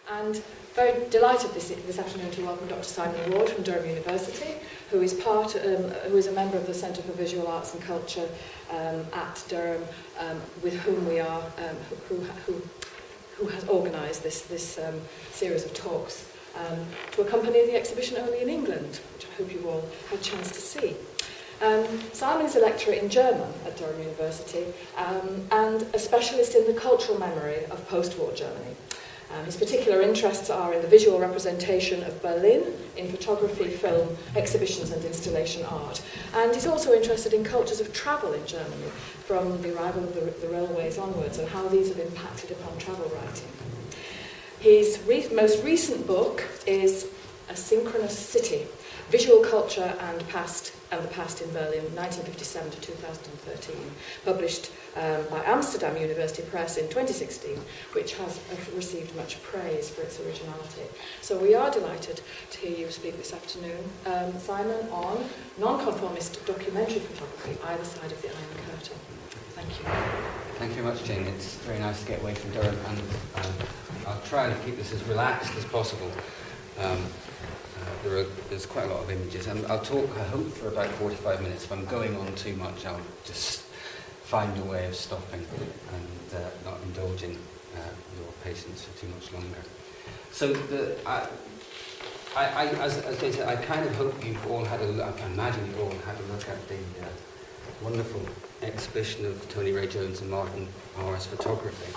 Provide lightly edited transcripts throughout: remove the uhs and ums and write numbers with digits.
And very delighted this afternoon to welcome Dr. Simon Ward from Durham University, who is a member of the Centre for Visual Arts and Culture at Durham, with whom we are, who has organised this series of talks to accompany the exhibition Only in England, which I hope you've all had a chance to see. Simon is a lecturer in German at Durham University and a specialist in the cultural memory of post-war Germany. His particular interests are in the visual representation of Berlin in photography, film, exhibitions and installation art. And he's also interested in cultures of travel in Germany, from the arrival of the railways onwards, and how these have impacted upon travel writing. His most recent book is A Synchronous City, Visual Culture and the Past in Berlin, 1957 to 2013, published by Amsterdam University Press in 2016, which has received much praise for its originality. So we are delighted to hear you speak this afternoon, Simon, on non-conformist documentary photography, either side of the Iron Curtain. Thank you. Thank you very much, Jane. It's very nice to get away from Durham, and I'll try and keep this as relaxed as possible. There's quite a lot of images, and I'll talk, I hope, for about 45 minutes. If I'm going on too much, I'll just find a way of stopping and not indulging your patience for too much longer. So, as Jane said, I kind of hope you've all had a look, I imagine you've all had a look at the wonderful exhibition of Tony Ray Jones and Martin Parr's photography.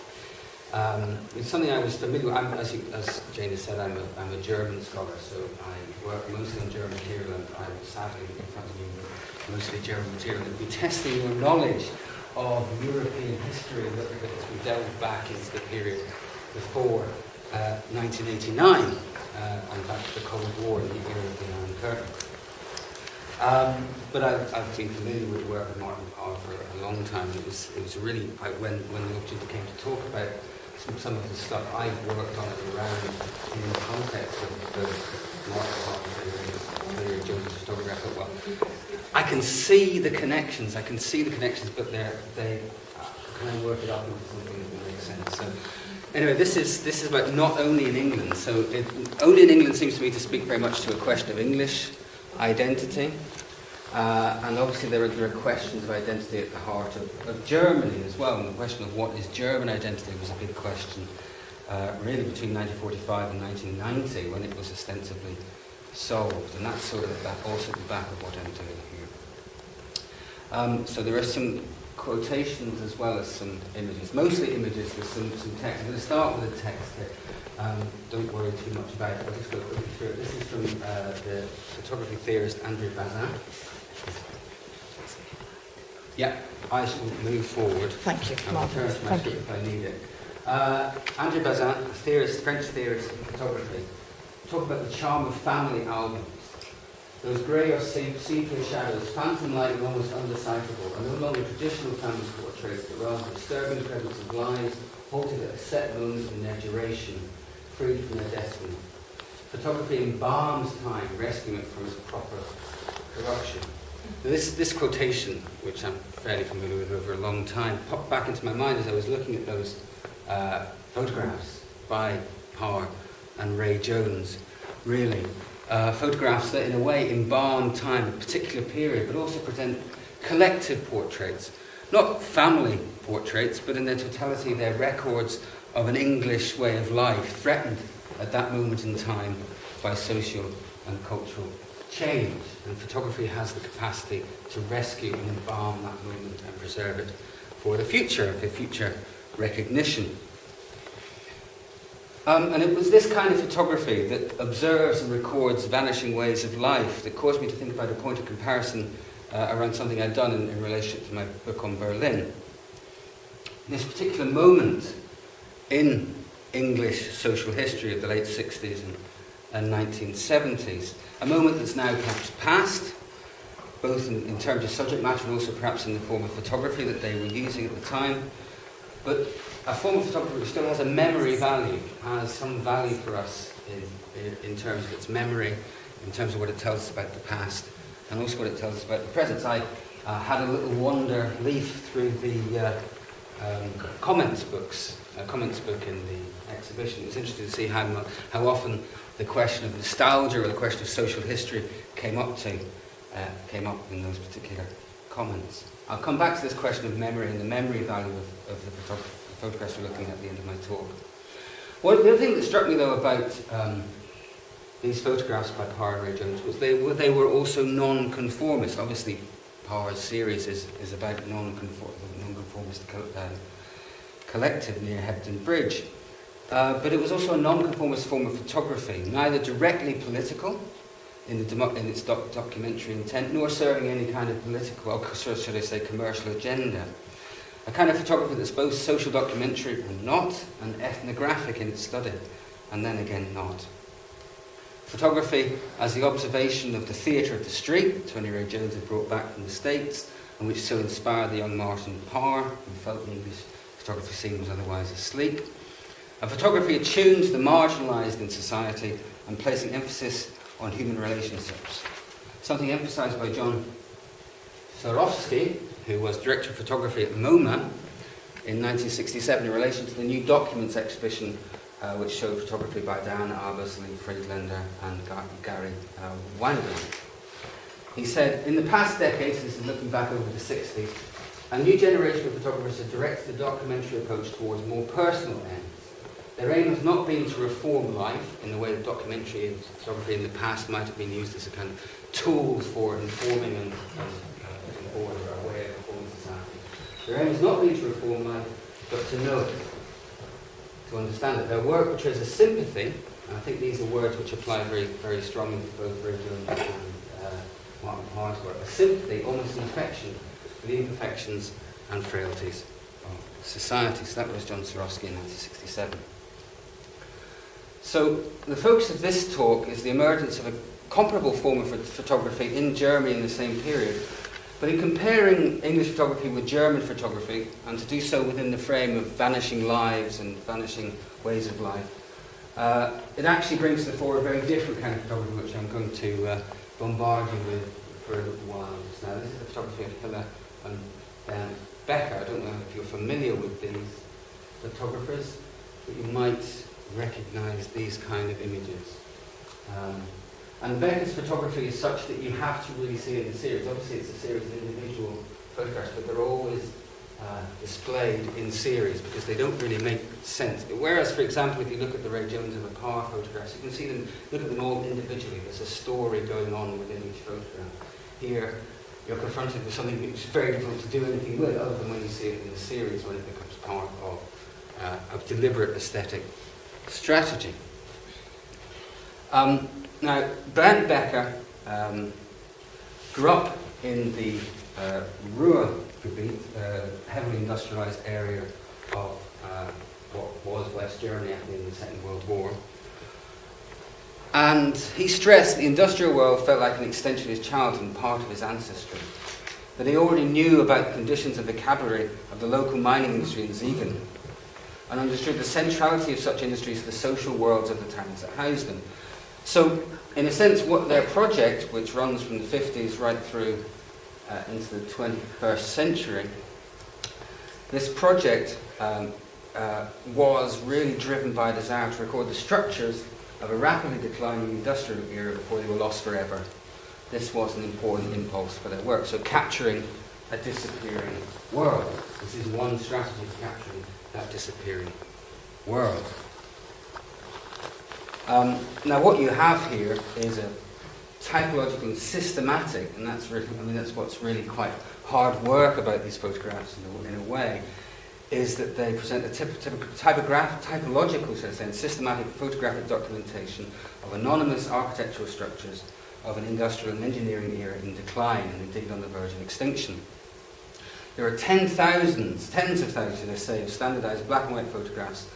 It's something I was familiar with. As Jane has said, I'm a German scholar, so I work mostly on German material, and I'm sadly in front of you with mostly German material. And be testing your knowledge of European history, looking at as we delve back into the period before 1989, and back to the Cold War and the era of the Iron Curtain. But I've been familiar with the work of Martin Parr for a long time. It was really, when the opportunity came to talk about some of the stuff I've worked on it around in the context of Martin Parr and Jones' photography. Well, I can see the connections, but they kind of work it up into something that makes sense. So anyway, this is about not only in England. So only in England seems to me to speak very much to a question of English identity. And obviously there are questions of identity at the heart of Germany as well, and the question of what is German identity was a big question really between 1945 and 1990, when it was ostensibly solved, and that's sort of also the back of what I'm doing here. So there are some quotations as well as some images, mostly images with some text. I'm going to start with a text here. Don't worry too much about it, I'll just go quickly through it. This is from the photography theorist André Bazin. Yeah, I shall move forward. Thank you. I'll return to my script if I need it. André Bazin, French theorist of photography, talk about the charm of family albums. Those grey or sepia shadows, phantom-like and almost undecipherable, are no longer traditional family portraits, but rather disturbing presence of lives halted at a set moment in their duration, freed from their destiny. Photography embalms time, rescuing it from its proper corruption. This quotation, which I'm fairly familiar with over a long time, popped back into my mind as I was looking at those photographs by Parr and Ray Jones, really. Photographs that in a way embalm time, a particular period, but also present collective portraits. Not family portraits, but in their totality they're records of an English way of life, threatened at that moment in time by social and cultural change. And photography has the capacity to rescue and embalm that moment and preserve it for the future recognition. And it was this kind of photography that observes and records vanishing ways of life that caused me to think about a point of comparison around something I'd done in relation to my book on Berlin. This particular moment in English social history of the late 60s and 1970s, a moment that's now perhaps past, both in terms of subject matter and also perhaps in the form of photography that they were using at the time, but a form of photography which still has a memory value, has some value for us in terms of its memory, in terms of what it tells us about the past, and also what it tells us about the present. I had a little wander leaf through the comments books, a comments book in the exhibition. It was interesting to see how often the question of nostalgia or the question of social history came up in those particular comments. I'll come back to this question of memory and the memory value of the photographs we're looking at the end of my talk. The other thing that struck me though about these photographs by Parr and Ray Jones was they were also non-conformist. Obviously, Parr's series is about non-conformist collective near Hebden Bridge. But it was also a non-conformist form of photography, neither directly political in its documentary intent, nor serving any kind of political, or should I say commercial agenda. A kind of photography that's both social documentary and not, and ethnographic in its study, and then again not. Photography as the observation of the theatre of the street, Tony Ray Jones had brought back from the States, and which so inspired the young Martin Parr, who felt the English photography scene was otherwise asleep. A photography attuned to the marginalised in society and placing emphasis on human relationships. Something emphasised by John Swarovski, who was director of photography at MoMA in 1967 in relation to the new documents exhibition which showed photography by Diana Arbus, Lee Friedlander and Gary Weinberg. He said, in the past decades, this is looking back over the 60s, a new generation of photographers have directed the documentary approach towards more personal ends. Their aim has not been to reform life in the way that documentary and photography in the past might have been used as a kind of tool for informing and order a way of informing society. Their aim has not been to reform life, but to know it, to understand it. Their work portrays a sympathy, and I think these are words which apply very, very strongly to both Ray Jones and Martin Parr's work. A sympathy, almost an affection for the imperfections and frailties of society. So that was John Swarovski in 1967. So the focus of this talk is the emergence of a comparable form of photography in Germany in the same period, but in comparing English photography with German photography, and to do so within the frame of vanishing lives and vanishing ways of life, it actually brings to the fore a very different kind of photography which I'm going to bombard you with for a little while just now. This is the photography of Hiller and Dan Becker. I don't know if you're familiar with these photographers, but you might recognise these kind of images. And Becker's photography is such that you have to really see it in a series. Obviously it's a series of individual photographs, but they're always displayed in series because they don't really make sense. Whereas, for example, if you look at the Ray Jones and the Parr photographs, you can see them, look at them all individually. There's a story going on within each photograph. Here, you're confronted with something which is very difficult to do anything with, other than when you see it in the series, when it becomes part of deliberate aesthetic strategy. Now, Bernd Becker grew up in the Ruhrgebiet, heavily industrialised area of what was West Germany at the end of the Second World War. And he stressed the industrial world felt like an extension of his childhood and part of his ancestry. That he already knew about the conditions and vocabulary of the local mining industry in Siegen, and understood the centrality of such industries to the social worlds of the towns that housed them. So, in a sense, what their project, which runs from the 50s right through into the 21st century, this project was really driven by a desire to record the structures of a rapidly declining industrial era before they were lost forever. This was an important impulse for their work. So capturing a disappearing world. This is one strategy for capturing that disappearing world. Now what you have here is a typological and systematic, and that's really, that's what's really quite hard work about these photographs in a way, is that they present a typological, should I say, and systematic photographic documentation of anonymous architectural structures of an industrial and engineering era in decline and indeed on the verge of extinction. There are tens of thousands, I say, of standardized black and white photographs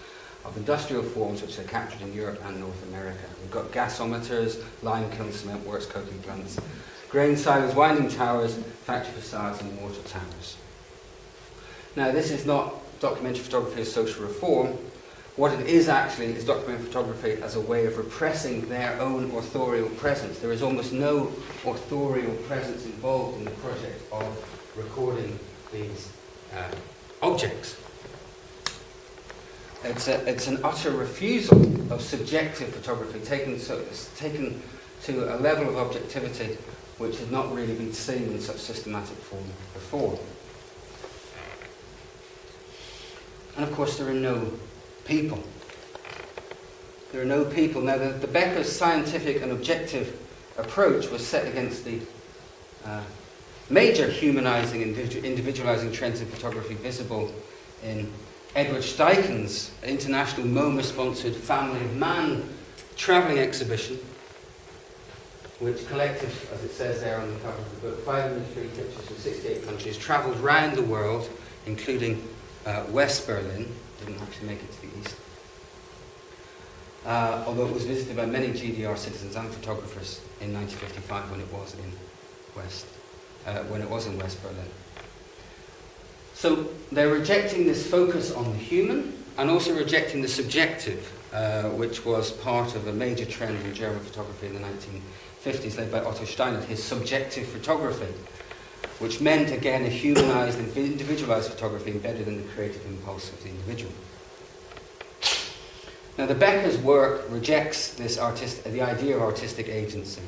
of industrial forms which are captured in Europe and North America. We've got gasometers, lime kilns, cement works, coking plants, grain silos, winding towers, factory facades and water towers. Now this is not documentary photography as social reform. What it is actually is documentary photography as a way of repressing their own authorial presence. There is almost no authorial presence involved in the project of recording these objects. It's an utter refusal of subjective photography, taken to a level of objectivity which had not really been seen in such systematic form before. And of course there are no people. There are no people. Now the Becker's scientific and objective approach was set against the major humanizing and individualizing trends in photography visible in Edward Steichen's international MoMA-sponsored Family of Man travelling exhibition, which collected, as it says there on the cover of the book, 503 pictures from 68 countries, travelled round the world, including West Berlin, didn't actually make it to the east, although it was visited by many GDR citizens and photographers in 1955 when it was in West Berlin. So they're rejecting this focus on the human and also rejecting the subjective, which was part of a major trend in German photography in the 1950s, led by Otto Steinert, his subjective photography, which meant, again, a humanized and individualized photography embedded in the creative impulse of the individual. Now, the Becker's work rejects the idea of artistic agency,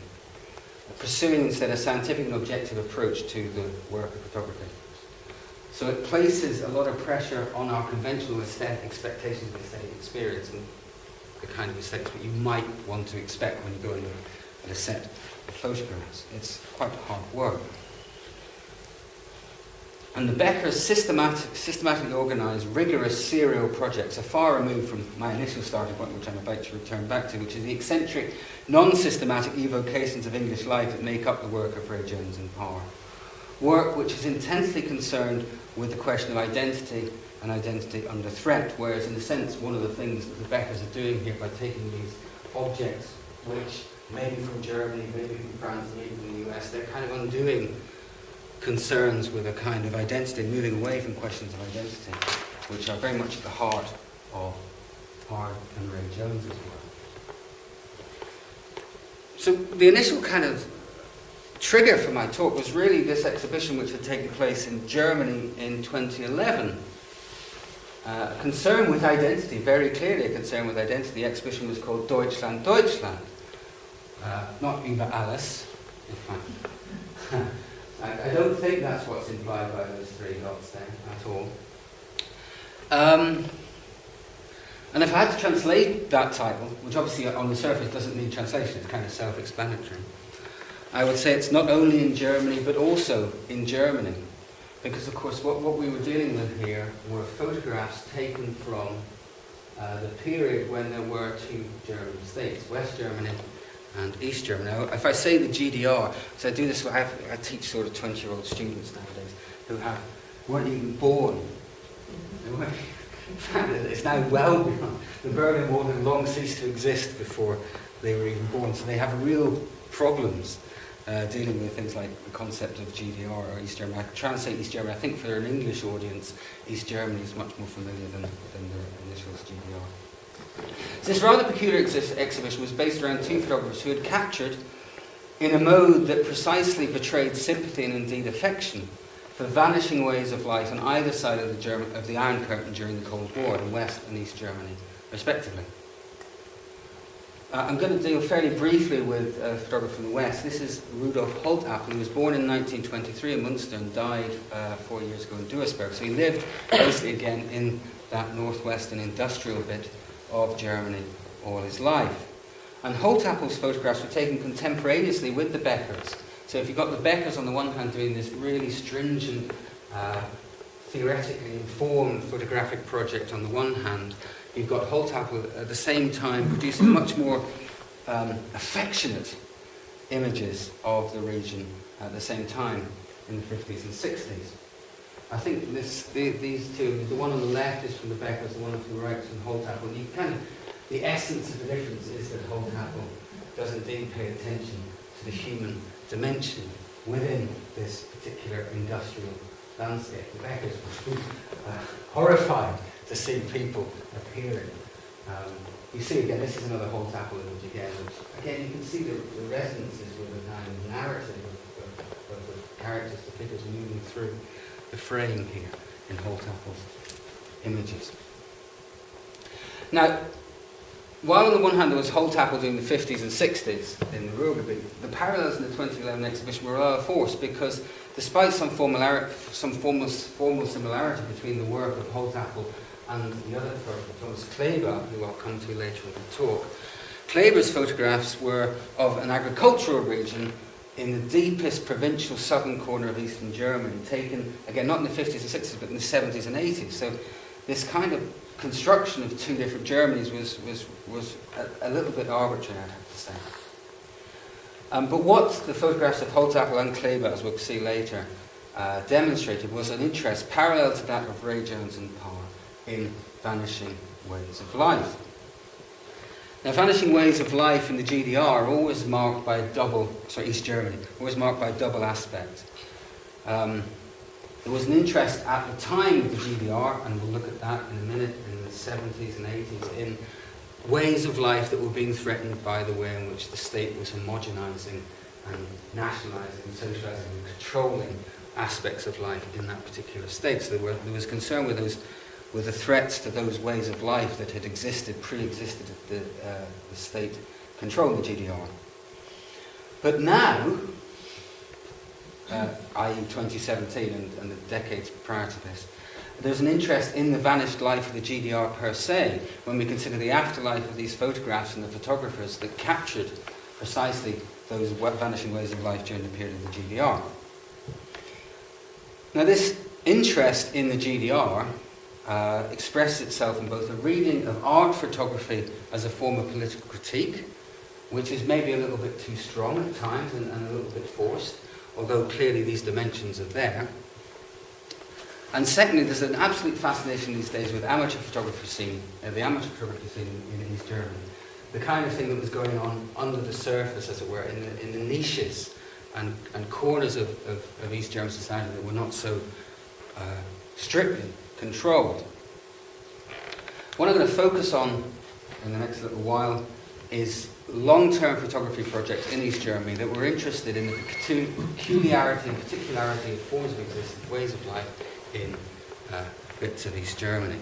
pursuing instead a scientific and objective approach to the work of photography. So it places a lot of pressure on our conventional aesthetic expectations of aesthetic experience and the kind of aesthetics that you might want to expect when you go into a set of photographs. It's quite hard work. And the Becker's systematically organised, rigorous serial projects are far removed from my initial starting point, which I'm about to return back to, which is the eccentric, non-systematic evocations of English life that make up the work of Ray Jones and Power. Work which is intensely concerned with the question of identity and identity under threat, whereas in a sense one of the things that the Beckers are doing here by taking these objects, which maybe from Germany, maybe from France, maybe from the US, they're kind of undoing concerns with a kind of identity, moving away from questions of identity, which are very much at the heart of Power and Ray Jones as well. So the initial kind of trigger for my talk was really this exhibition which had taken place in Germany in 2011. A concern with identity, very clearly a concern with identity. The exhibition was called Deutschland, Deutschland. Not über alles. I don't think that's what's implied by those three dots there at all. And if I had to translate that title, which obviously on the surface doesn't need translation, it's kind of self-explanatory, I would say it's not only in Germany, but also in Germany. Because, of course, what we were dealing with here were photographs taken from the period when there were two German states, West Germany and East Germany. Now, if I say the GDR, so I do this, I teach sort of 20-year-old students nowadays who weren't even born. It's now well beyond. The Berlin Wall had long ceased to exist before they were even born, so they have real problems dealing with things like the concept of GDR or East Germany. I translate East Germany. I think for an English audience, East Germany is much more familiar than the initials GDR. So this rather peculiar exhibition was based around two photographers who had captured, in a mode that precisely portrayed sympathy and indeed affection, for vanishing ways of life on either side of the Iron Curtain during the Cold War in West and East Germany, respectively. I'm going to deal fairly briefly with a photographer from the West. This is Rudolf Holtappel, who was born in 1923 in Munster and died 4 years ago in Duisburg. So he lived mostly again in that northwestern industrial bit of Germany all his life. And Holtappel's photographs were taken contemporaneously with the Beckers. So if you've got the Beckers on the one hand doing this really stringent, theoretically informed photographic project on the one hand, you've got Holtappel at the same time producing much more affectionate images of the region at the same time in the 50s and 60s. I think these two, the one on the left is from the Beckers, the one on the right is from Holtappel. The essence of the difference is that Holtappel does indeed pay attention to the human dimension within this particular industrial landscape. The Beckers were horrified to see people appearing. You see again, this is another Holtappel image again, which again you can see the resonances with the kind of narrative of the characters, the figures moving through the frame here in Holtappel's images. Now, while on the one hand there was Holtapel doing the 50s and 60s in the Ruhrgebiet, the parallels in the 2011 exhibition were rather forced because despite some formal similarity between the work of Holtapel and the other photographer, Thomas Kleber, who I'll come to later in the talk, Kleber's photographs were of an agricultural region in the deepest provincial southern corner of eastern Germany, taken, again, not in the 50s and 60s, but in the 70s and 80s. So this kind of construction of two different Germanys was a little bit arbitrary, I'd have to say. But what the photographs of Holtapel and Kleber, as we'll see later, demonstrated was an interest parallel to that of Ray Jones and Parr in vanishing ways of life. Now, vanishing ways of life in the GDR are always marked by East Germany, always marked by a double aspect. There was an interest at the time of the GDR, and we'll look at that in a minute, in the 70s and 80s, in ways of life that were being threatened by the way in which the state was homogenizing and nationalizing and socializing and controlling aspects of life in that particular state. So there was concern with the threats to those ways of life that had pre-existed at the state controlling the GDR. But now, i.e. 2017 and the decades prior to this, there's an interest in the vanished life of the GDR per se when we consider the afterlife of these photographs and the photographers that captured precisely those vanishing ways of life during the period of the GDR. Now, this interest in the GDR expressed itself in both a reading of art photography as a form of political critique, which is maybe a little bit too strong at times and a little bit forced, although clearly these dimensions are there. And secondly, there's an absolute fascination these days with amateur photography scene, the amateur photography scene in East Germany. The kind of thing that was going on under the surface, as it were, in the niches and corners of East German society that were not so strictly controlled. What I'm going to focus on in the next little while is long-term photography projects in East Germany that were interested in the peculiarity and particularity of forms of existence, ways of life in bits of East Germany,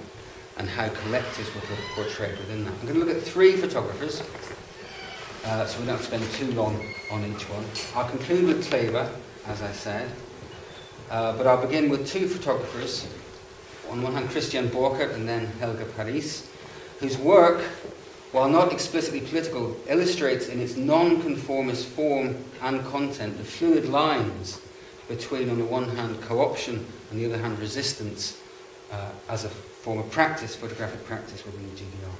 and how collectives were portrayed within that. I'm going to look at three photographers, so we don't spend too long on each one. I'll conclude with Kleber, as I said, but I'll begin with two photographers. On one hand, Christian Borchert and then Helga Paris, whose work, while not explicitly political, illustrates in its non-conformist form and content the fluid lines between, on the one hand, co-option and on the other hand, resistance as a form of practice, photographic practice within the GDR.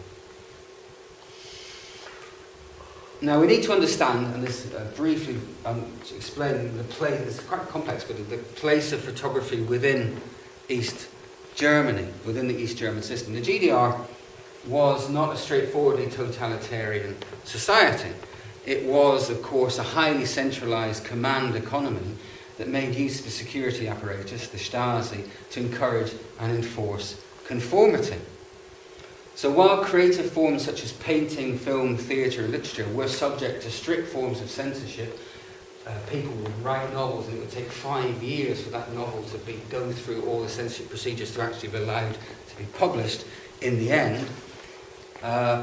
Now, we need to understand, and this briefly to explain the place, it's quite complex, but the place of photography within East Germany, within the East German system. The GDR was not a straightforwardly totalitarian society. It was, of course, a highly centralized command economy that made use of the security apparatus, the Stasi, to encourage and enforce conformity. So while creative forms such as painting, film, theatre, and literature were subject to strict forms of censorship, people would write novels and it would take 5 years for that novel to go through all the censorship procedures to actually be allowed to be published in the end.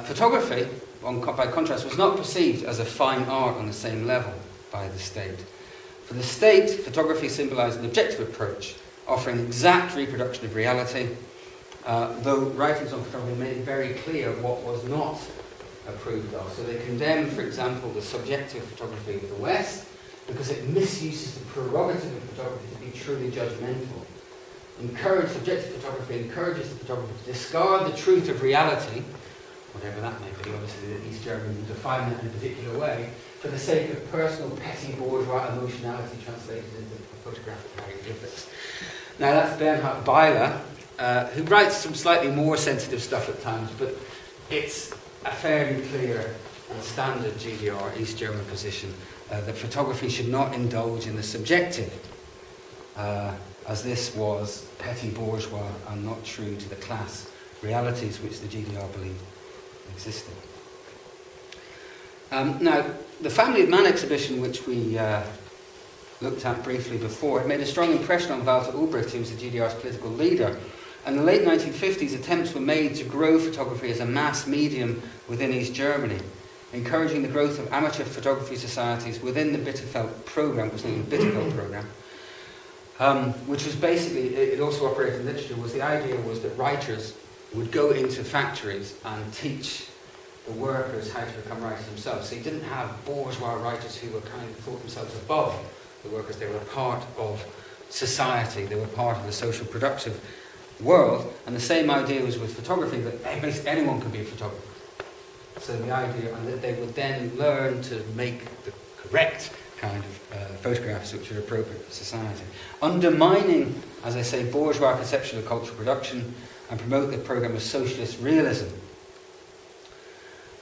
Photography, by contrast, was not perceived as a fine art on the same level by the state. For the state, photography symbolised an objective approach, offering exact reproduction of reality, though writings on photography made it very clear what was not approved of. So they condemned, for example, the subjective photography of the West, because it misuses the prerogative of photography to be truly judgmental. Subjective photography encourages the photographer to discard the truth of reality, whatever that may be. Obviously the East Germans would define that in a particular way, for the sake of personal petty bourgeois emotionality translated into photographic hieroglyphics. Now that's Bernhard Beiler, who writes some slightly more sensitive stuff at times, but it's a fairly clear and standard GDR, East German position, that photography should not indulge in the subjective, as this was petty bourgeois and not true to the class realities which the GDR believed existed. Now, the Family of Man exhibition, which we looked at briefly before, it made a strong impression on Walter Ulbricht, who was the GDR's political leader, And in the late 1950s, attempts were made to grow photography as a mass medium within East Germany, encouraging the growth of amateur photography societies within the Bitterfeld program, which was named the Bitterfeld program, which was basically, it also operated in literature, was the idea was that writers would go into factories and teach the workers how to become writers themselves. So you didn't have bourgeois writers who were kind of thought themselves above the workers. They were part of society. They were part of the social productive world. And the same idea was with photography, that basically anyone could be a photographer. So the idea, and that they would then learn to make the correct kind of photographs which are appropriate for society. Undermining, as I say, bourgeois conception of cultural production, and promote the program of socialist realism.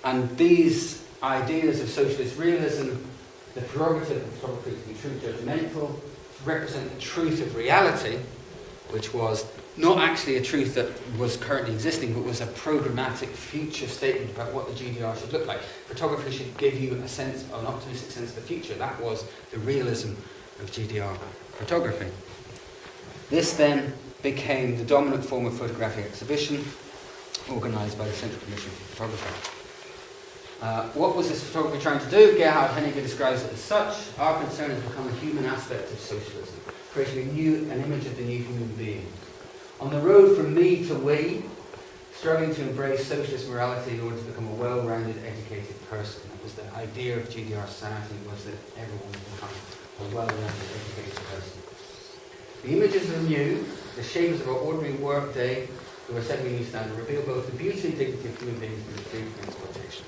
And these ideas of socialist realism, the prerogative of photography to be true judgmental, to represent the truth of reality, which was not actually a truth that was currently existing, but was a programmatic future statement about what the GDR should look like. Photography should give you a sense, an optimistic sense of the future. That was the realism of GDR photography. This then became the dominant form of photographic exhibition, organised by the Central Commission for Photography. What was this photography trying to do? Gerhard Henniger describes it as such. Our concern has become a human aspect of socialism, creating an image of the new human being. On the road from me to we, struggling to embrace socialist morality in order to become a well-rounded, educated person. That was the idea of GDR society, was that everyone would become a well-rounded, educated person. The images are new, the shapes of our ordinary work day, who are setting a new standard, reveal both the beauty and dignity of human beings and the freedom from exploitation.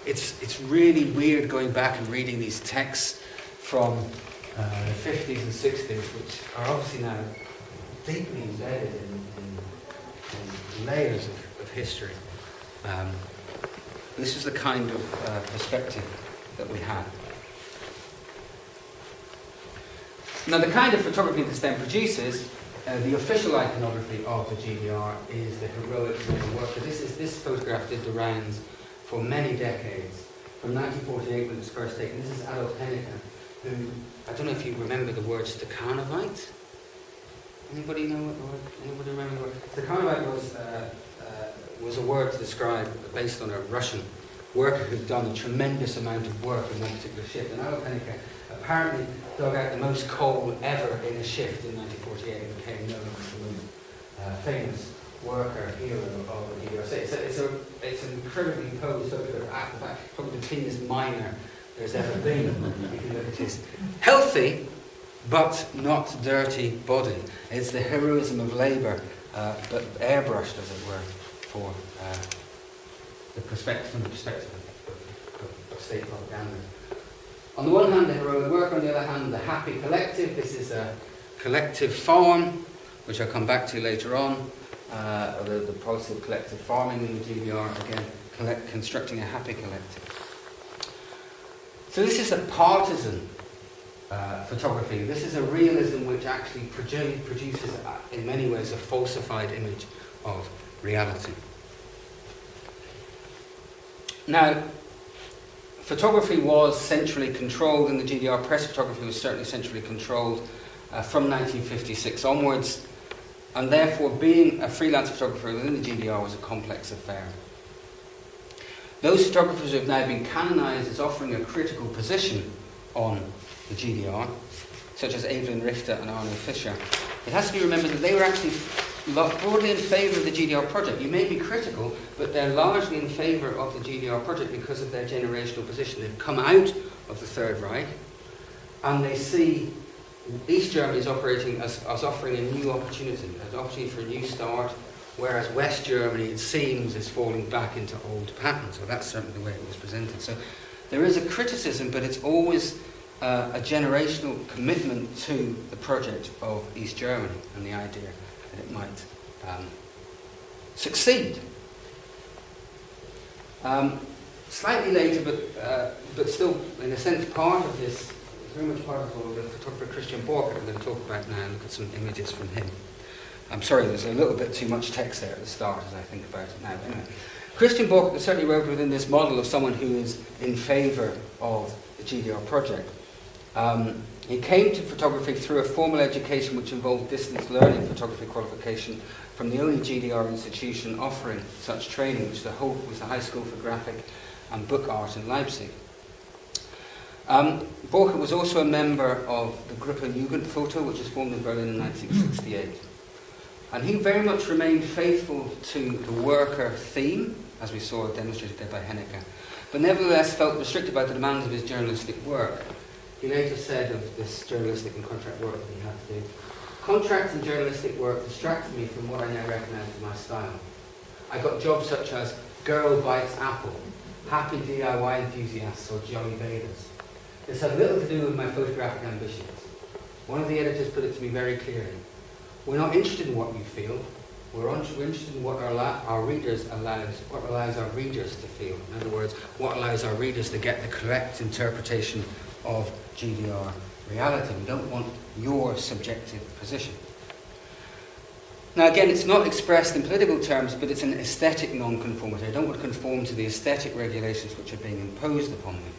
It's really weird going back and reading these texts from the 50s and 60s, which are obviously now deeply embedded in layers of history. This is the kind of perspective that we had. Now, the kind of photography this then produces, the official iconography of the GDR is the heroic work. This photograph did the rounds for many decades, from 1948 when it was first taken. This is Adolf Henniger, who, I don't know if you remember the word Stakhanovite. Anybody know what the word? Anybody remember the word? Stakhanovite was a word to describe, based on a Russian worker who'd done a tremendous amount of work in one particular shift. And Adolf Henniger apparently dug out the most coal ever in a shift in 1948 and became known as the most famous worker hero of the GDR. It's an incredibly posed photograph, in fact, probably the cleanest miner there's ever been. If you look at his healthy but not dirty body. It's the heroism of labour, but airbrushed, as it were, for from the perspective of state propaganda. On the one hand, the heroic work; on the other hand, the happy collective. This is a collective farm, which I'll come back to later on. The policy of collective farming in the GDR, again, constructing a happy collective. So this is a partisan photography. This is a realism which actually produces, in many ways, a falsified image of reality. Now, photography was centrally controlled in the GDR. Press photography was certainly centrally controlled from 1956 onwards, and therefore being a freelance photographer within the GDR was a complex affair. Those photographers who have now been canonised as offering a critical position on the GDR, such as Evelyn Richter and Arno Fischer, it has to be remembered that they were actually broadly in favour of the GDR project. You may be critical, but they're largely in favour of the GDR project because of their generational position. They've come out of the Third Reich, and they see East Germany is operating as offering a new opportunity, an opportunity for a new start, whereas West Germany, it seems, is falling back into old patterns. So that's certainly the way it was presented. So there is a criticism, but it's always a generational commitment to the project of East Germany and the idea that it might succeed. Slightly later, but still, in a sense, part of this, very much part of the photographer Christian Borchert I'm going to talk about now and look at some images from him. I'm sorry, there's a little bit too much text there at the start as I think about it now. Anyway, Christian Borchert certainly wrote within this model of someone who is in favour of the GDR project. He came to photography through a formal education which involved distance learning photography qualification from the only GDR institution offering such training, which was the High School for Graphic and Book Art in Leipzig. Borchert was also a member of the Gruppe Jugendfoto, which was formed in Berlin in 1968. And he very much remained faithful to the worker theme, as we saw demonstrated there by Hennecke, but nevertheless felt restricted by the demands of his journalistic work. He later said of this journalistic and contract work that he had to do, "Contract and journalistic work distracted me from what I now recognise as my style. I got jobs such as Girl Bites Apple, Happy DIY Enthusiasts, or Jolly Bathers. This had little to do with my photographic ambitions. One of the editors put it to me very clearly. We're not interested in what you feel. We're interested in what our readers what allows our readers to feel. In other words, what allows our readers to get the correct interpretation of GDR reality. We don't want your subjective position." Now again, it's not expressed in political terms, but it's an aesthetic non-conformity. I don't want to conform to the aesthetic regulations which are being imposed upon me.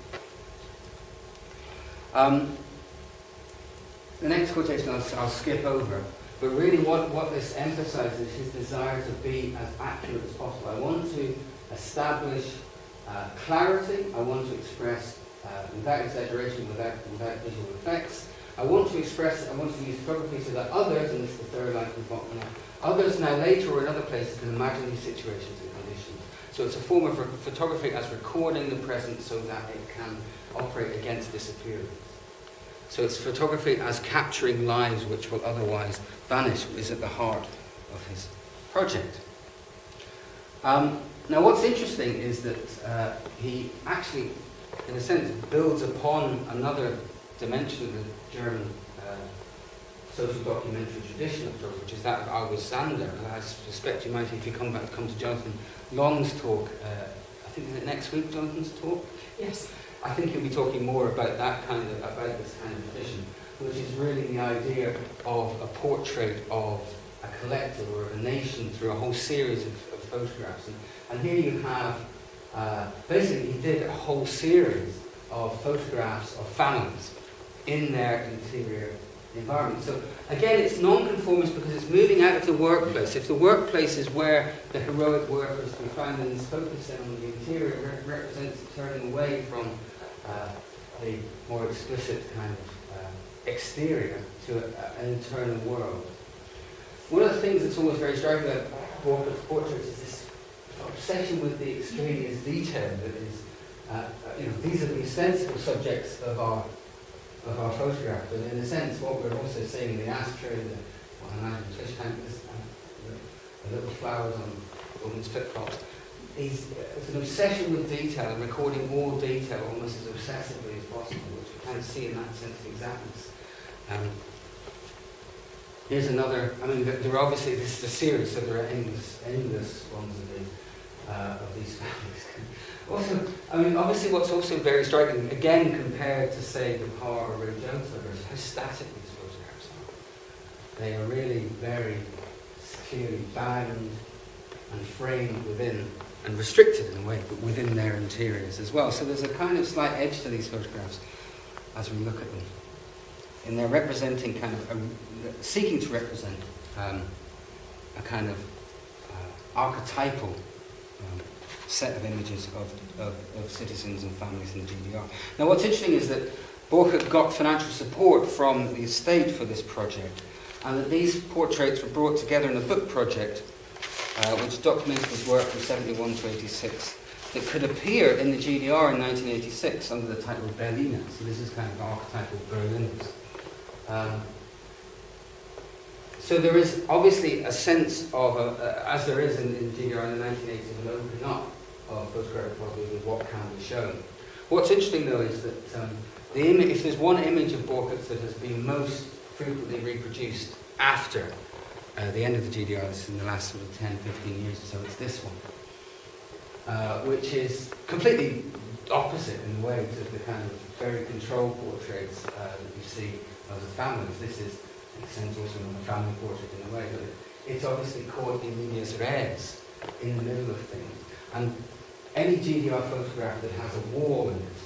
The next quotation I'll skip over, but really what this emphasises is his desire to be as accurate as possible. I want to establish clarity, I want to express without exaggeration, without visual effects. I want to use photography so that others, and this is the third line from the bottom, others now later or in other places can imagine these situations and conditions. So it's a form of photography as recording the present so that it can operate against disappearance. So it's photography as capturing lives which will otherwise vanish, is at the heart of his project. Now what's interesting is that he actually, in a sense, builds upon another dimension of the German social documentary tradition of photography, which is that of August Sander. And I suspect you might, if you come to Jonathan Long's talk, I think, is it next week, Jonathan's talk? Yes. I think he'll be talking more about this kind of tradition, which is really the idea of a portrait of a collective or of a nation through a whole series of photographs. And here you have, basically he did a whole series of photographs of families in their interior environment. So again, it's non-conformist because it's moving out of the workplace. If the workplace is where the heroic work is to be found, then this focus on the interior represents turning away from the more explicit kind of exterior to an internal world. One of the things that's always very striking about Borchert's portraits is this obsession with the extraneous detail that is, these are the ostensible subjects of our photograph, but in a sense what we're also seeing in the ashtray, the fish tank, the little flowers on the woman's flip-flops, it's an obsession with detail and recording all detail almost as obsessively as possible, which we kind of see in that sense of exactness. Here's another, there are obviously, this is a series, so there are endless ones of these families. Also, obviously what's also very striking, again compared to, say, the Parr or Ray Jones photographs, how static these photographs are. They are really very clearly bound and framed within, and restricted in a way, but within their interiors as well. So there's a kind of slight edge to these photographs as we look at them. And they're representing seeking to represent a kind of archetypal set of images of citizens and families in the GDR. Now what's interesting is that Borchert got financial support from the estate for this project, and that these portraits were brought together in a book project which documented his work from 71 to 86 that could appear in the GDR in 1986 under the title Berliner. So this is kind of archetypal Berliners. So there is obviously a sense of, as there is in GDR in the 1980s, an opening up of photographic photography with what can be shown. What's interesting though is that if there's one image of Borchert's that has been most frequently reproduced after the end of the GDR, this is in the last sort of 10, 15 years or so, it's this one, which is completely opposite in a way to the kind of very controlled portraits that you see of the families. This is, in a sense, also not a family portrait in a way, but it's obviously caught in medias res, in the middle of things. And any GDR photograph that has a wall in it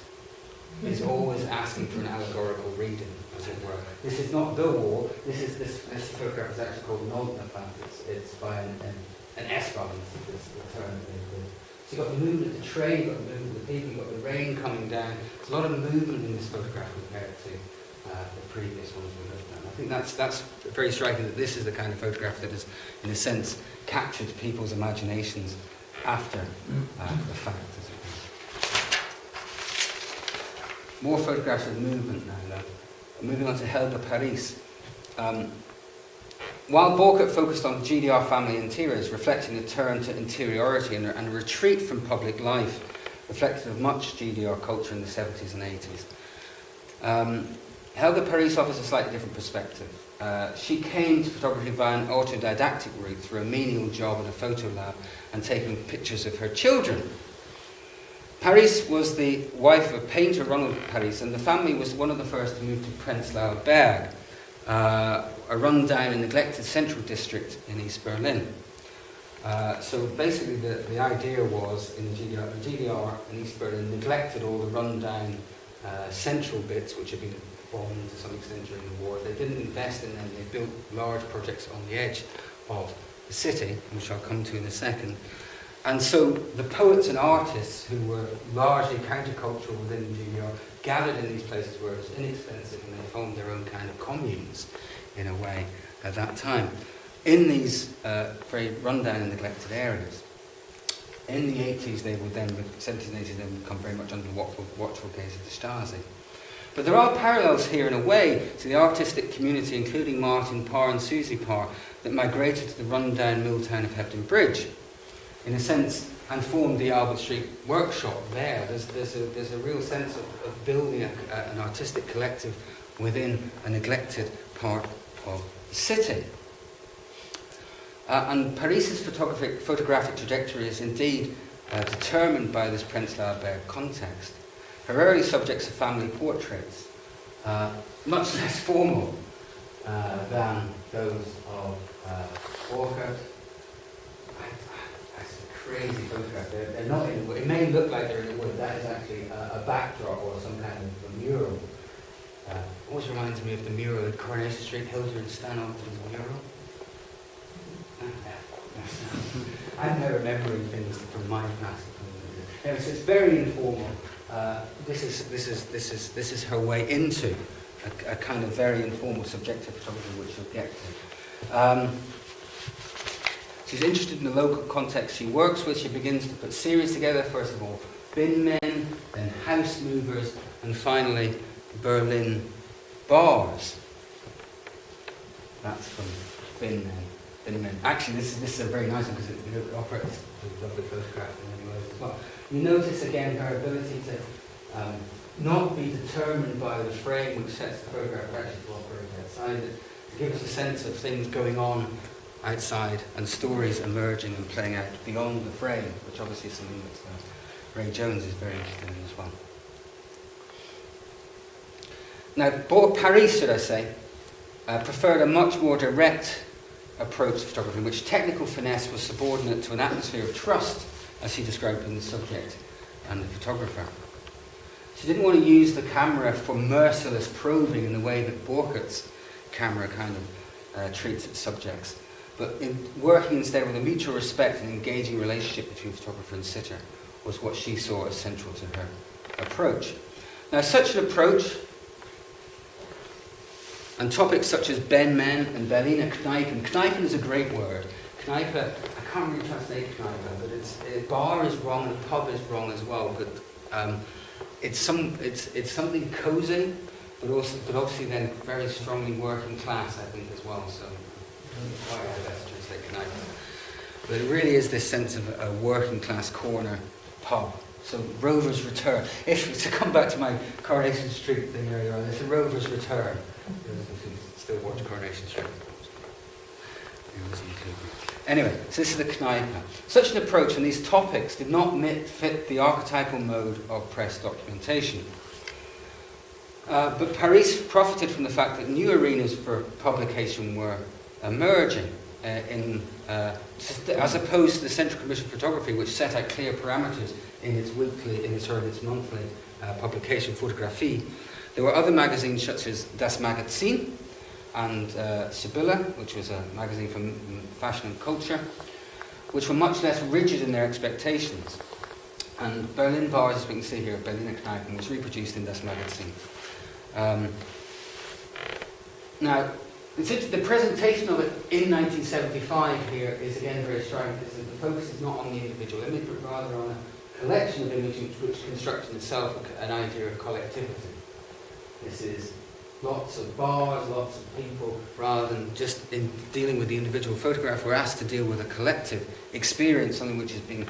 is always asking for an allegorical reading, as it were. This is not the war. This photograph is actually called Non-conformist. It's by an Esperance, is the term that they use. So you've got the movement of the train, you've got the movement of the people, you've got the rain coming down. There's a lot of movement in this photograph compared to the previous ones we looked at. I think that's very striking, that this is the kind of photograph that has, in a sense, captured people's imaginations after the fact, as it were. More photographs of movement now, though. Moving on to Helga Paris. While Borchert focused on GDR family interiors, reflecting a turn to interiority and a retreat from public life, reflective of much GDR culture in the 70s and 80s, Helga Paris offers a slightly different perspective. She came to photography via an autodidactic route through a menial job in a photo lab and taking pictures of her children. Paris was the wife of painter Ronald Paris, and the family was one of the first to move to Prenzlauer Berg, a run-down and neglected central district in East Berlin. So basically the idea was, in the GDR in East Berlin neglected all the run-down central bits which had been bombed to some extent during the war. They didn't invest in them. They built large projects on the edge of the city, which I'll come to in a second. And so the poets and artists, who were largely countercultural within the GDR, gathered in these places where it was inexpensive, and they formed their own kind of communes, in a way, at that time, in these very rundown and neglected areas. In the 80s, they would then, 70s and 80s, they would become very much under the watchful gaze of the Stasi. But there are parallels here, in a way, to the artistic community, including Martin Parr and Susie Parr, that migrated to the rundown mill town of Hebden Bridge, in a sense, and formed the Albert Street workshop there. There's a real sense of building an artistic collective within a neglected part of the city. And Paris's photographic trajectory is indeed determined by this Prenzlauer Berg context. Her early subjects are family portraits, much less formal than those of Borchert. That's a crazy photograph. They're not in the wood. It may look like they're in the wood. That is actually a backdrop or some kind of a mural. Always reminds me of the mural at Coronation Street, Hilda and Stan Ogden's mural. I'm now remembering things from my past. Anyway, so it's very informal. This is her way into a kind of very informal subjective photography, which you'll get to. She's interested in the local context she works with. She begins to put series together. First of all, bin men, then house movers, and finally Berlin bars. That's from bin men. Actually, this is a very nice one because it operates a lovely photograph in many ways as well. You notice again her ability to not be determined by the frame which sets the photograph, but actually to operate outside it, to give us a sense of things going on outside and stories emerging and playing out beyond the frame, which obviously is something that Ray Jones is very interested in as well. Now, Paris, should I say, preferred a much more direct approach to photography, in which technical finesse was subordinate to an atmosphere of trust, as she described in the subject and the photographer. She didn't want to use the camera for merciless probing in the way that Borchert's camera kind of treats its subjects, but in working instead with a mutual respect and engaging relationship between photographer and sitter was what she saw as central to her approach. Now, such an approach and topics such as Ben Men and Berliner Kneipen. Kneipen is a great word. Kneipe, I can't really translate Kneipe, but bar is wrong and pub is wrong as well. But it's something cosy, but obviously then very strongly working class, I think, as well. So I don't know quite how best to translate Kneipe. But it really is this sense of a working class corner pub. So Rover's Return. To come back to my Coronation Street thing earlier on, it's a Rover's Return. Still watch Coronation Street. Anyway, so this is the Kneipe. Such an approach and these topics did not fit the archetypal mode of press documentation. But Paris profited from the fact that new arenas for publication were emerging, as opposed to the Central Commission for Photography, which set out clear parameters in its weekly, its monthly, publication, Photographie, there were other magazines such as Das Magazin and Sibylla, which was a magazine for fashion and culture, which were much less rigid in their expectations. And Berlin bars, as we can see here, Berliner Kneipen, was reproduced in Das Magazin. Now, the presentation of it in 1975 here is again very striking, because the focus is not on the individual image, but rather on a collection of images which construct in itself an idea of collectivity. This is lots of bars, lots of people, rather than just in dealing with the individual photograph. We're asked to deal with a collective experience, something which is being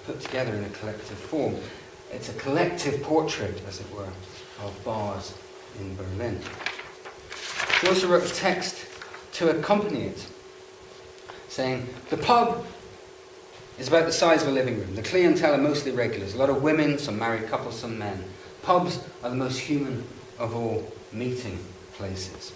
put together in a collective form. It's a collective portrait, as it were, of bars in Berlin. She also wrote a text to accompany it, saying, "The pub is about the size of a living room. The clientele are mostly regulars, a lot of women, some married couples, some men. Pubs are the most human of all meeting places."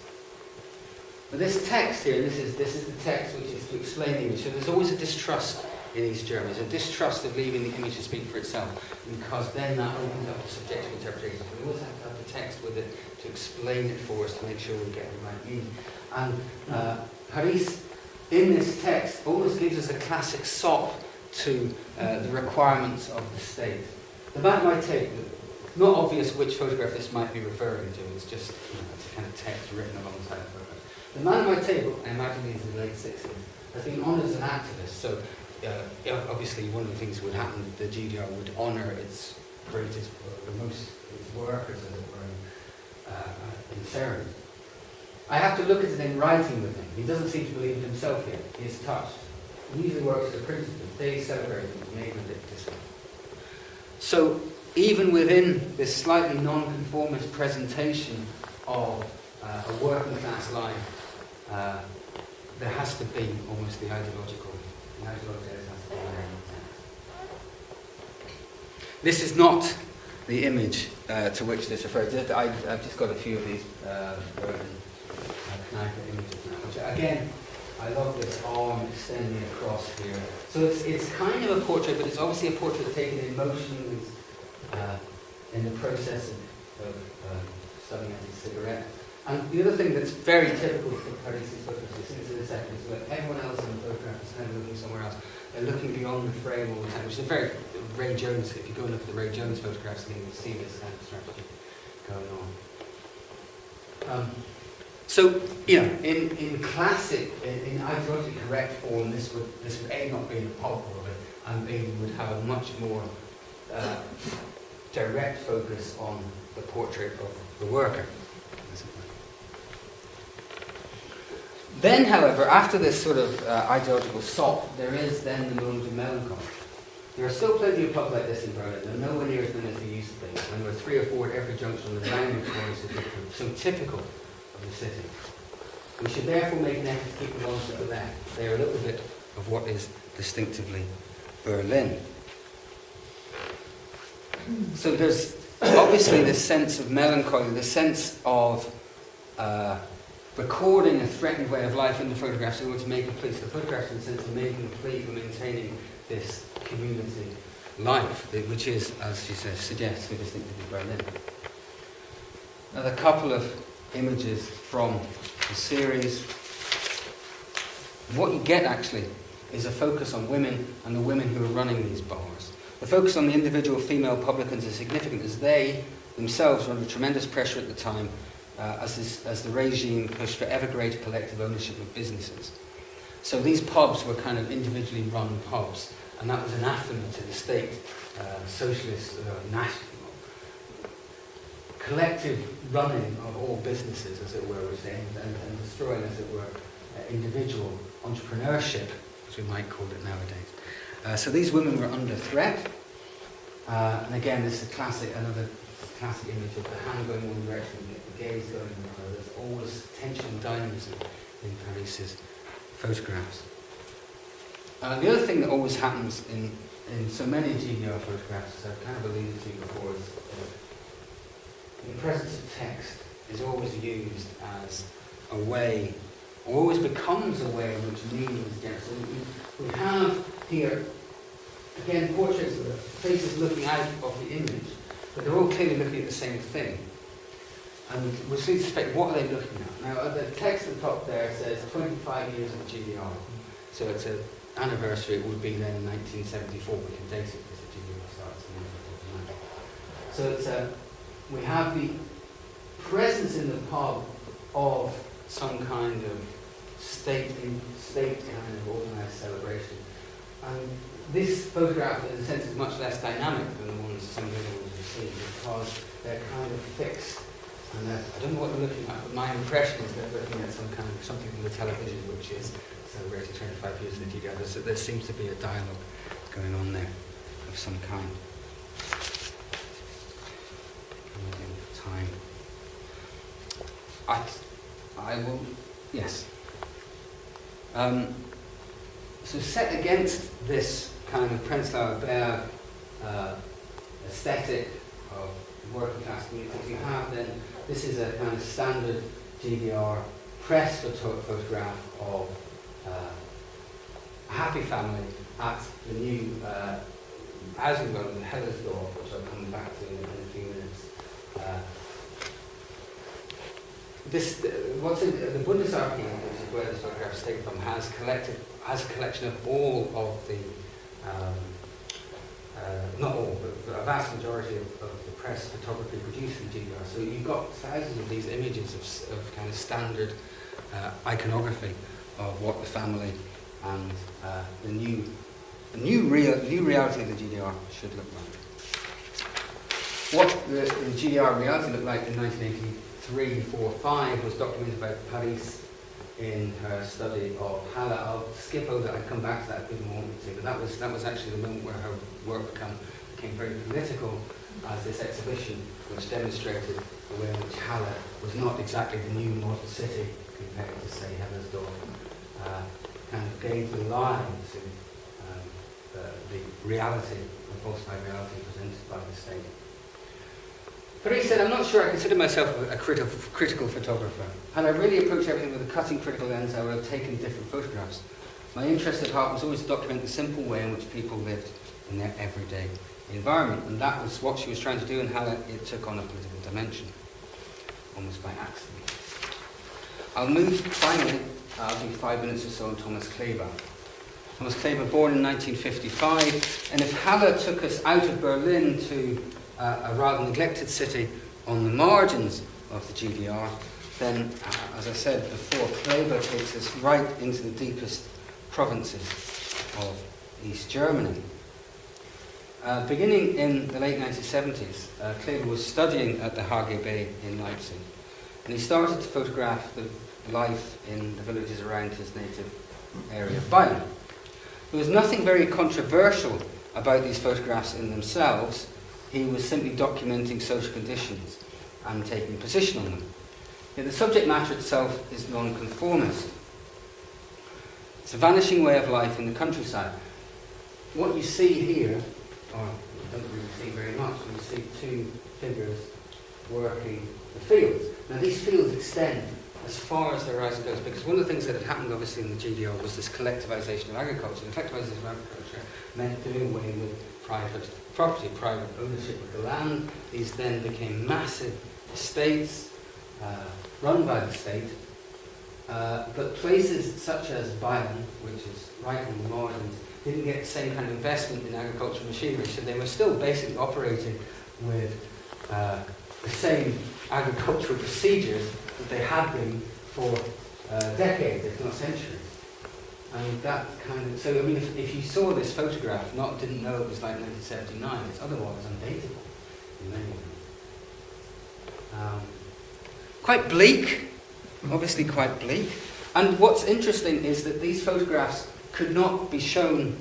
But this text here, this is the text which is to explain the image. So there's always a distrust in East Germany, a distrust of leaving the image to speak for itself, because then that opens up to subjective interpretation. So we always have to have the text with it to explain it for us, to make sure we get the right meaning. And Paris, in this text, always gives us a classic sop to the requirements of the state. The back might take, not obvious which photograph this might be referring to, it's just it's a kind of text written alongside the photograph. The man at my table, I imagine he's in the late 60s, has been honoured as an activist, so obviously one of the things that would happen, the GDR would honour its greatest, its workers, as it were, in ceremony. I have to look at it in writing with him. He doesn't seem to believe it himself yet. He is touched. He usually works as a principal. They celebrate him, made a bit this way. So even within this slightly non-conformist presentation of a working class life, there has to be almost the ideological has to be there. This is not the image to which this refers. I've just got a few of these images now, which again, I love this arm extending across here. So it's kind of a portrait, but it's obviously a portrait taken in motion in the process of studying anti-cigarette. And the other thing that's very typical for Paris's photographs, as soon as in a second, is that everyone else in the photograph is kind of looking somewhere else. They're looking beyond the frame all the time, which is very Ray Jones. If you go and look at the Ray Jones photographs, then you'll see this kind of strategy going on. So, in classic, in ideologically correct form, this would A, not be the pulp of it, and B, would have a much more direct focus on the portrait of the worker. Then, however, after this sort of ideological sop, there is then the moment of melancholy. There are still plenty of pubs like this in Berlin. They're nowhere near as many as they used to be. When there were 3 or 4 at every junction of the language voice is so typical of the city. We should therefore make an effort to keep the ones that are left. They are a little bit of what is distinctively Berlin. So there's obviously this sense of melancholy, the sense of recording a threatened way of life in the photographs in order to make a plea. So the photographs, in the sense of making a plea for maintaining this community life, which is, as she says, suggests so distinctively Berlin. Now, a couple of images from the series. What you get actually is a focus on women and the women who are running these bars. The focus on the individual female publicans is significant, as they themselves were under tremendous pressure at the time as the regime pushed for ever greater collective ownership of businesses. So these pubs were kind of individually run pubs, and that was anathema to the state, socialist, national, collective running of all businesses, as it were, and destroying, as it were, individual entrepreneurship, as we might call it nowadays. So these women were under threat, and again, this is another classic image of the hand going one direction, the gaze going another. There's always tension and dynamism in Paris's photographs. The other thing that always happens in so many GDR photographs, as I've kind of alluded to before, is the presence of text is always used as a way, or always becomes a way in which meaning is generated. So we have here, again, portraits of the faces looking out of the image, but they're all clearly looking at the same thing. And we need to suspect, what are they looking at? Now, the text at the top there says 25 years of the GDR. So it's an anniversary, it would be then in 1974, we can date it because the GDR starts in 1949. So it's we have the presence in the pub of some kind of state kind of organised celebration. And this photograph, in a sense, is much less dynamic than the ones, some of the other ones you've seen, because they're kind of fixed. And I don't know what they're looking at, but my impression is they're looking at something on the television, which is celebrating 25 years of the GDR. There seems to be a dialogue going on there of some kind. Time. I will, yes. So set against this kind of Prenzlauer Berg aesthetic of working class communities, you have then, this is a kind of standard GDR press photograph of a happy family at the new housing development in Hellersdorf, which I'll come back to in a few minutes. The Bundesarchiv, which is where this photograph is taken from, has a collection of all of the, not all, but a vast majority of the press photography produced in GDR. So you've got thousands of these images of kind of standard iconography of what the family and the new reality of the GDR should look like. What the GDR reality looked like in 1983, 4, 5 was documented by Paris in her study of Halle. I'll skip over that, I'll come back to that if people want me to, but that was actually the moment where her work became very political, as this exhibition which demonstrated the way in which Halle was not exactly the new model city compared to, say, Hellersdorf, kind of gave the lie to the reality, the falsified reality presented by the state. But he said, I'm not sure I consider myself a critical photographer. Had I really approached everything with a cutting critical lens, I would have taken different photographs. My interest at heart was always to document the simple way in which people lived in their everyday environment. And that was what she was trying to do, and how it took on a political dimension, almost by accident. I'll do 5 minutes or so on Thomas Kleber. Thomas Kleber, born in 1955, and if Halle took us out of Berlin to a rather neglected city on the margins of the GDR, then, as I said before, Kleber takes us right into the deepest provinces of East Germany. Beginning in the late 1970s, Kleber was studying at the HGB in Leipzig, and he started to photograph the life in the villages around his native area of Bayern. There was nothing very controversial about these photographs in themselves. He was simply documenting social conditions and taking a position on them. Yet the subject matter itself is non-conformist. It's a vanishing way of life in the countryside. What you see here, or you don't really see very much, you see two figures working the fields. Now these fields extend as far as the horizon goes, because one of the things that had happened obviously in the GDR was this collectivization of agriculture. The collectivization of agriculture meant doing away with private property, private ownership of the land. These then became massive estates run by the state, but places such as Bayern, which is right on the margins, didn't get the same kind of investment in agricultural machinery, so they were still basically operating with the same agricultural procedures that they had been for decades, if not centuries. And that kind of, so I mean, if you saw this photograph, didn't know it was like 1979, it's otherwise undateable in many ways. Quite bleak, obviously quite bleak. And what's interesting is that these photographs could not be shown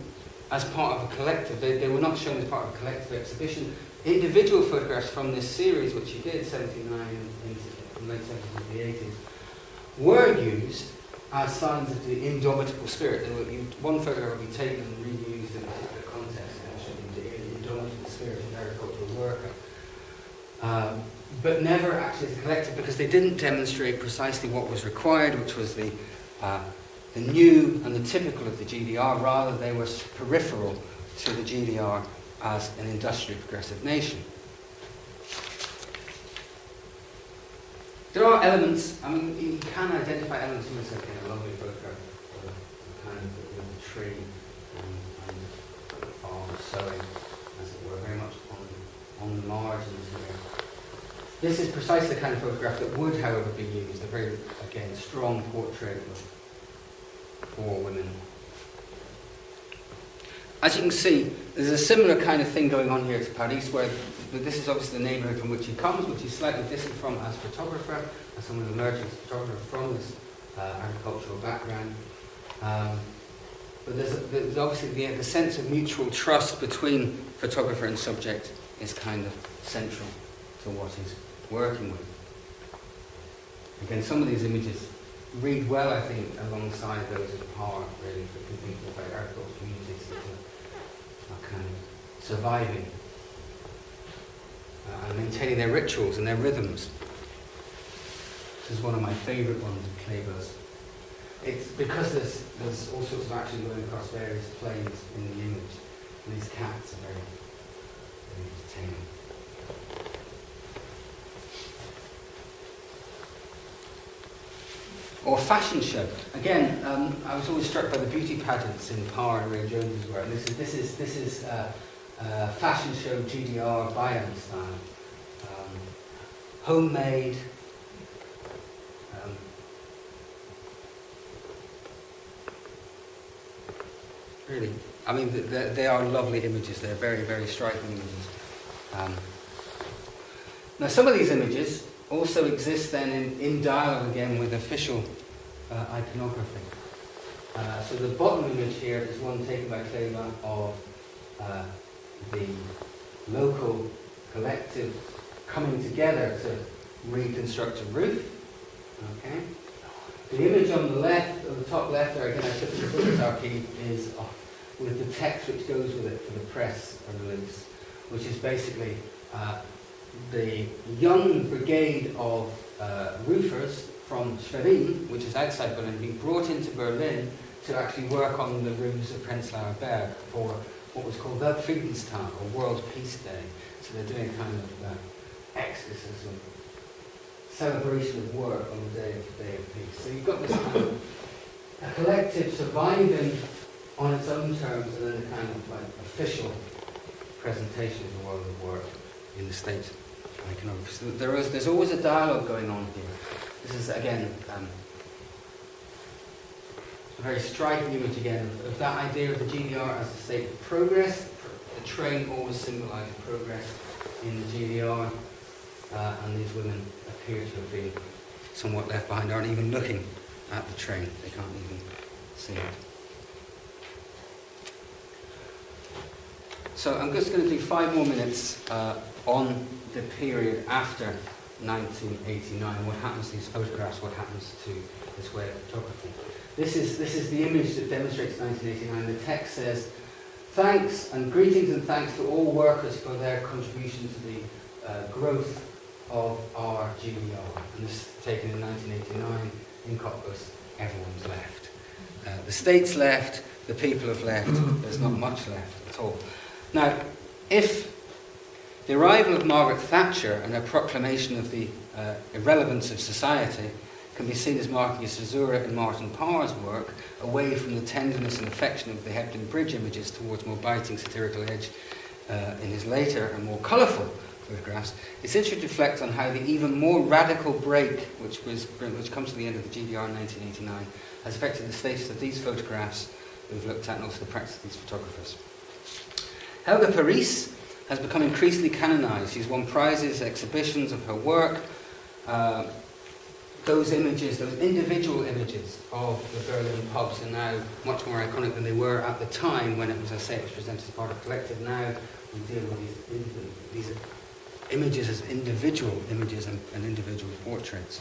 as part of a collective. They were not shown as part of a collective exhibition. Individual photographs from this series, which he did, 79 and late 70s and the 80s, were used as signs of the indomitable spirit. One photograph would be taken and reused in a particular context, and showing the indomitable spirit of an agricultural worker. But never actually as a collective, because they didn't demonstrate precisely what was required, which was the new and the typical of the GDR. Rather, they were peripheral to the GDR as an industrially progressive nation. There are elements, I mean, you can identify elements in this, like in a lovely photograph of kind of the tree and the farm sowing, as it were, very much on the margins here. This is precisely the kind of photograph that would, however, be used, a very, again, strong portrait of 4 women. As you can see, there's a similar kind of thing going on here to Paris, where this is obviously the neighbourhood from which he comes, which he's slightly distant from as photographer, as someone who emerging as a photographer from this agricultural background. But there's obviously the sense of mutual trust between photographer and subject is kind of central to what he's working with. Again, some of these images read well, I think, alongside those of power, really, for thinking about agricultural communities that are kind of surviving and maintaining their rituals and their rhythms. This is one of my favourite ones of Kleber's. It's because there's all sorts of action going across various planes in the image, and these cats are very, very entertaining. Or fashion show. Again, I was always struck by the beauty pageants in Parr and Ray Jones's work. This is fashion show GDR Bayern style. Homemade. Really, I mean, they are lovely images. They're very, very striking images. Now, some of these images also exist then in dialogue again with official iconography. So the bottom image here is one taken by Kleber of the local collective coming together to reconstruct a roof. Okay. The image on the left, on the top left there, again I took the photography, is with the text which goes with it for the press release, which is basically the young brigade of roofers from Schwerin, which is outside Berlin, being brought into Berlin to actually work on the roofs of Prenzlauer Berg for what was called Weltfriedenstag, or World Peace Day. So they're doing a kind of exorcism, celebration of work on the day of peace. So you've got this kind of a collective surviving on its own terms, and then a kind of like official presentation of the world of work in the state iconography. So there's always a dialogue going on here. This is again a very striking image again of that idea of the GDR as a state of progress. The train always symbolised progress in the GDR, and these women appear to have been somewhat left behind, aren't even looking at the train. They can't even see it. So I'm just going to do 5 more minutes on the period after 1989. What happens to these photographs? What happens to this way of photography? This is the image that demonstrates 1989. The text says, "Thanks and greetings and thanks to all workers for their contribution to the growth of our GDR." And this is taken in 1989 in Cottbus. Everyone's left. The state's left. The people have left. There's not much left at all. Now, if the arrival of Margaret Thatcher and her proclamation of the irrelevance of society can be seen as marking a caesura in Martin Parr's work, away from the tenderness and affection of the Hebden Bridge images towards more biting satirical edge in his later and more colourful photographs, it's interesting to reflect on how the even more radical break, which comes to the end of the GDR in 1989, has affected the status of these photographs that we've looked at, and also the practice of these photographers. Helga Paris has become increasingly canonised. She's won prizes, exhibitions of her work. Those images, those individual images of the Berlin pubs are now much more iconic than they were at the time when it was, as I say, it was presented as part of a collective. Now we deal with these images as individual images and individual portraits.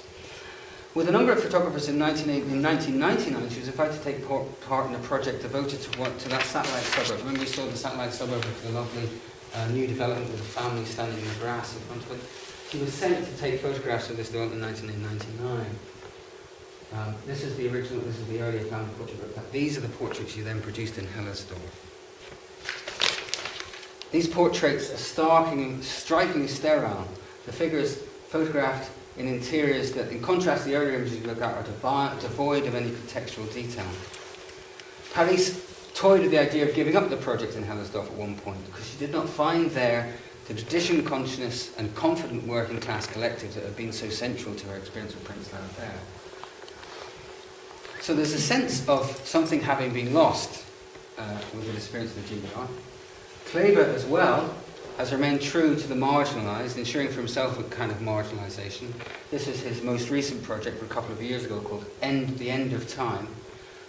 With a number of photographers in 1999, she was invited to take part in a project devoted to that satellite suburb. Remember we saw the satellite suburb with the lovely new development with a family standing in the grass in front of it? She was sent to take photographs of this development in 1999. This is the original, this is the earlier family portrait book. These are the portraits she then produced in Hellersdorf. These portraits are strikingly sterile. The figures photographed in interiors that, in contrast to the earlier images we looked at, are devoid of any contextual detail. Palisse toyed with the idea of giving up the project in Hellersdorf at one point because she did not find there the tradition consciousness and confident working class collectives that have been so central to her experience with Prince Lambert. So there's a sense of something having been lost with the disappearance of the GDR. Kleber, as well, has remained true to the marginalised, ensuring for himself a kind of marginalisation. This is his most recent project from a couple of years ago called The End of Time,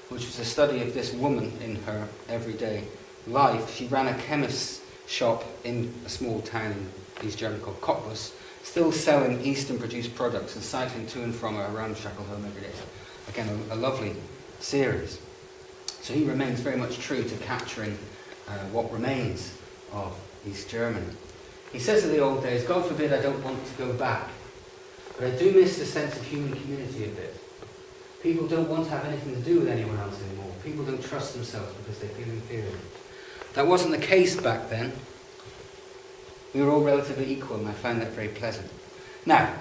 which was a study of this woman in her everyday life. She ran a chemist's shop in a small town in East Germany called Cottbus, still selling Eastern-produced products and cycling to and from her ramshackle home every day. Again, a lovely series. So he remains very much true to capturing what remains of East Germany. He says of the old days, God forbid I don't want to go back, but I do miss the sense of human community a bit. People don't want to have anything to do with anyone else anymore. People don't trust themselves because they feel inferior. That wasn't the case back then. We were all relatively equal, and I found that very pleasant. Now,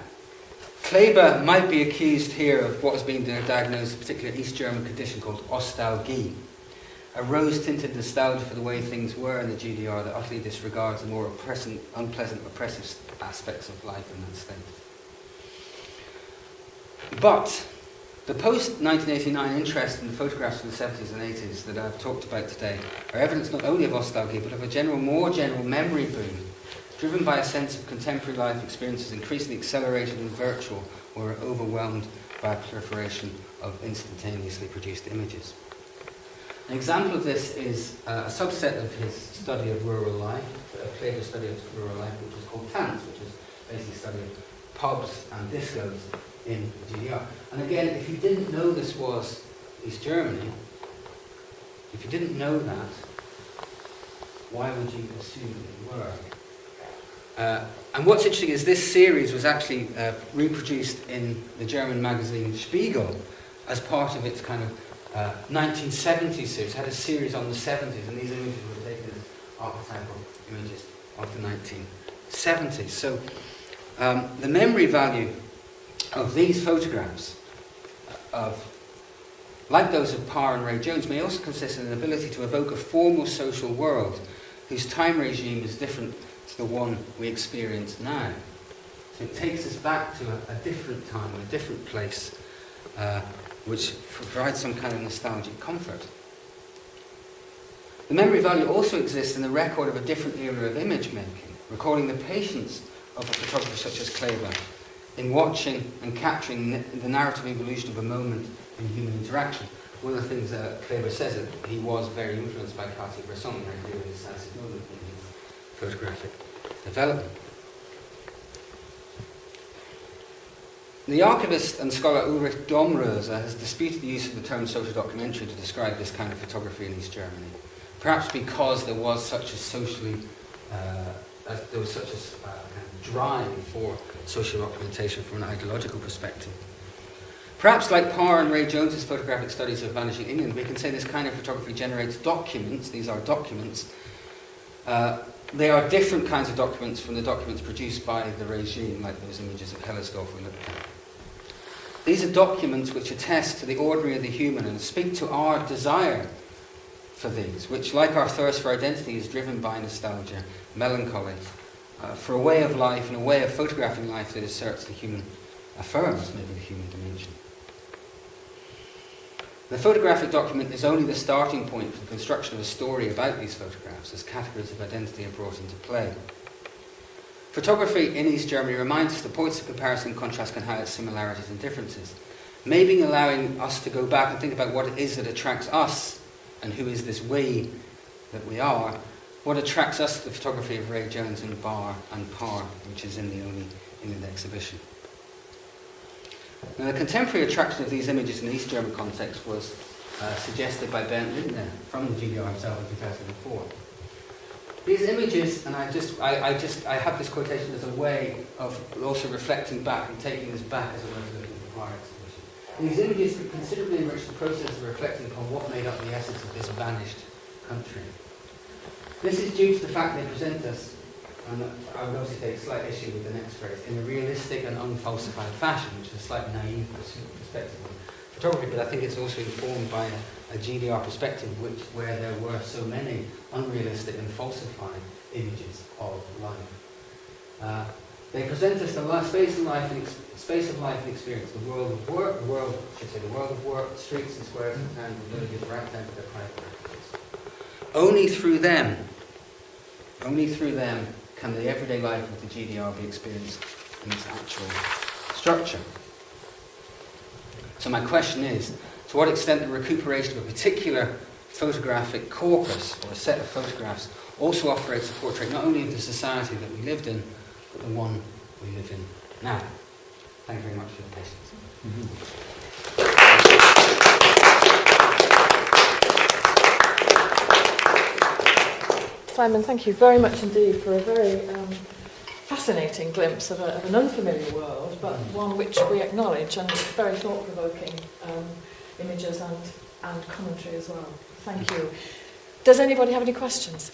Kleber might be accused here of what has been diagnosed as a particular East German condition called Ostalgie, a rose-tinted nostalgia for the way things were in the GDR that utterly disregards the more unpleasant, oppressive aspects of life in that state. But the post-1989 interest in the photographs of the 70s and 80s that I've talked about today are evidence not only of Ostalgie, but of a more general memory boom, driven by a sense of contemporary life experiences increasingly accelerated and virtual, or overwhelmed by a proliferation of instantaneously produced images. An example of this is a subset of his study of rural life, a Kleber's study of rural life, which is called Tanz, which is basically a study of pubs and discos in the GDR. And again, if you didn't know this was East Germany, if you didn't know that, why would you assume it were? And what's interesting is this series was actually reproduced in the German magazine Spiegel as part of its kind of 1970s series. It had a series on the 70s, and these images were taken as archetypal images of the 1970s. So the memory value of these photographs, like those of Parr and Ray Jones, may also consist in an ability to evoke a formal social world whose time regime is different to the one we experience now. So it takes us back to a different time, a different place, which provides some kind of nostalgic comfort. The memory value also exists in the record of a different era of image making, recording the patience of a photographer such as Kleber in watching and capturing the narrative evolution of a moment in human interaction. One of the things that Kleber says is that he was very influenced by Cartier-Bresson when he did his decisive moment in his photographic development. The archivist and scholar Ulrich Domröser has disputed the use of the term social documentary to describe this kind of photography in East Germany, perhaps because there was such a kind of drive for social documentation from an ideological perspective. Perhaps like Parr and Ray Jones's photographic studies of vanishing England, we can say this kind of photography generates documents. These are documents. They are different kinds of documents from the documents produced by the regime, like those images of Hellersdorf we looked at. These are documents which attest to the ordinary of the human and speak to our desire for these, which, like our thirst for identity, is driven by nostalgia, melancholy, for a way of life and a way of photographing life that asserts the human, affirms maybe the human dimension. The photographic document is only the starting point for the construction of a story about these photographs as categories of identity are brought into play. Photography in East Germany reminds us that points of comparison and contrast can highlight similarities and differences, maybe allowing us to go back and think about what it is that attracts us and who is this we that we are, what attracts us to the photography of Ray Jones and Parr, which is in the only England exhibition. Now, the contemporary attraction of these images in the East German context was suggested by Bernd Lindner from the GDR himself in 2004. These images, and I have this quotation as a way of also reflecting back and taking this back as a way of looking at the prior exhibition. These images could considerably enrich the process of reflecting upon what made up the essence of this vanished country. This is due to the fact they present us and I would obviously take slight issue with the next phrase, in a realistic and unfalsified fashion, which is a slightly naive perspective on photography, but I think it's also informed by a GDR perspective where there were so many unrealistic and falsified images of life. They present us the space of life and experience, the world of work, the world of work, the streets and squares and towns and villages, right down to their private practices. Only through them can the everyday life of the GDR be experienced in its actual structure. So my question is, to what extent the recuperation of a particular photographic corpus, or a set of photographs, also operates a portrait not only of the society that we lived in, but the one we live in now. Thank you very much for your patience. Simon, thank you very much indeed for a very fascinating glimpse of an unfamiliar world, but one which we acknowledge, and very thought-provoking images and commentary as well. Thank you. Does anybody have any questions?